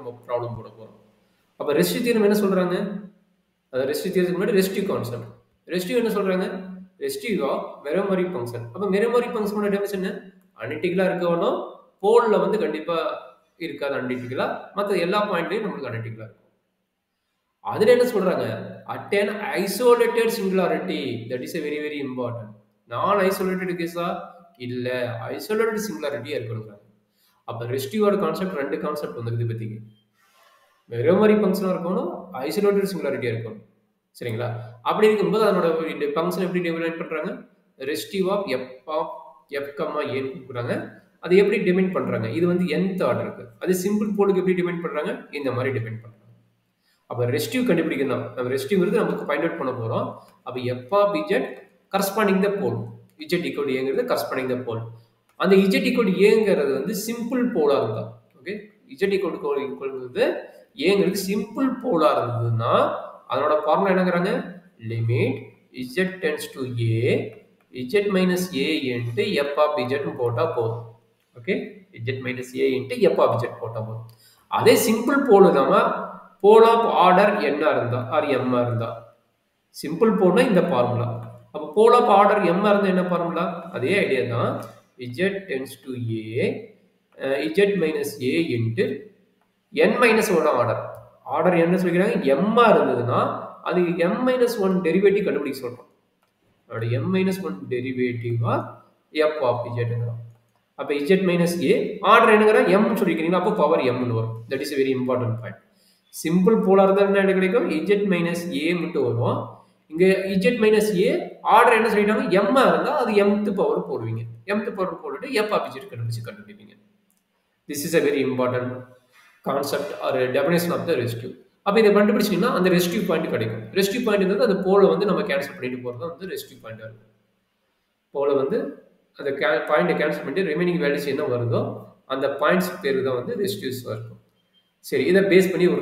நம்ம ப்ராப்ளம் போட போறோம். அப்ப ரெஸ்டிவ் தியரம் என்ன சொல்றாங்க? ரெஸ்டிவ் தியரத்துக்கு முன்னாடி ரெஸ்டிவ் கான்செப்ட். ரெஸ்டிவ் என்ன சொல்றாங்க? ரெஸ்டிவ் ஆஃப் மெரோமரி ஃபங்க்ஷன். அப்ப மெரோமரி ஃபங்க்ஷனோட டெஃபினிஷன் என்ன? அனலிட்டிக்கலா இருக்கணும். போல்ல வந்து கண்டிப்பா இருக்காது அனலிட்டிக்கலா. மத்த எல்லா பாயிண்ட்லயும் நமக்கு அனலிட்டிக்கலா இருக்கும். அதுல என்ன சொல்றாங்க? At an isolated singularity. That is a very very important. நான் ஐசோலேட்டட் கேஸா? இல்ல. ஐசோலேட்டட் சிங்குலாரிட்டியா இருக்கணுங்கிறாங்க. அப்ப ரெஸ்டிவோட கான்செப்ட் 2 கான்செப்ட் வந்துருது இப்போதைக்கு. மெரோமரி ஃபங்க்ஷனா இருக்கணும், ஐசோலேட்டட் சிங்குலாரிட்டியா இருக்கணும். சரிங்களா? அப்படி இருக்கும்போது அதனோட ஃபங்க்ஷன் எப்படி டிஃபைன் பண்றாங்க? ரெஸ்டிவ் ஆஃப் f, ஏன்னு கொடுக்குறாங்க. அதை எப்படி டிஃபைன் பண்றாங்க? இது வந்து nth ஆர்டருக்கு. அது சிம்பிள் போலுக்கு எப்படி டிஃபைன் பண்றாங்க? இந்த மாதிரி டிஃபைன் பண்றாங்க. அப்ப ரெஸ்டிவ் கண்டுபிடிக்கணும். நம்ம ரெஸ்டிவ்ங்கிறது நமக்கு ஃபைண்ட் அவுட் பண்ண போறோம். அப்ப f of z corresponding the pole. z equal to a corresponding the pole. அந்த z equal to a வந்து சிம்பிள் போலா இருந்தா, okay, z equal to a simple போலா இருந்ததுன்னா அதனோட ஃபார்முலா என்னங்கறாங்க? Limit z tends to a z minus a into f of z போட்டா போதும். Okay, z minus a into f of z போட்டா போதும். அதே சிம்பிள் போல் நம்ம போல் ஆஃப் ஆர்டர் n இருந்தா ஆர் m இருந்தா, சிம்பிள் போல்னா இந்த ஃபார்முலா. அப்ப போல் ஆஃப் ஆர்டர் m இருந்தா என்ன ஃபார்முலா? அதே ஐடியா தான். z tends to a z minus a into n minus 1 order. Order என்ன சொல்லிக்கிறாங்க? m இருந்ததுன்னா அது m minus 1 டெரிவேட்டிவ் கண்டுபிடிக்க சொல்றோம். அதோட m minus 1 டெரிவேட்டிவா f of z. அப்ப z minus a ஆர்டர் என்னங்கற m சொல்லிக்கிறீங்க. அப்ப பவர் m ன்னு வரும். That is a very important point. Simple போலா இருந்தா என்ன கிடைக்கும்? z minus a மட்டும் வரும். இங்க z minus a ஆர்டர் என்ன சொல்லிட்டாங்க? m இருந்தா அது mth பவர் போடுவீங்க. mth பவர் போட்டுட்டு f of z கண்டுபிடிப்பீங்க. This is a very important concept or a definition of the residue. அப்ப இத கண்டுபிடிச்சீங்கன்னா அந்த ரெசிடிவ் பாயிண்ட் கிடைக்கும். ரெசிடிவ் பாயிண்ட்ங்கிறது அந்த போல வந்து நம்ம கேன்சல் பண்ணிட்டு போறது தான் வந்து ரெசிடிவ் பாயிண்டா இருக்கும். போல வந்து அந்த பாயிண்ட கேன்சல் பண்ணிட்டு ரிமைனிங் வேல்யூஸ் என்ன வருதோ அந்த பாயிண்ட்ஸ் பேரு தான் வந்து ரெசிடிவ்ஸா இருக்கும். சரி, இத பேஸ் பண்ணி ஒரு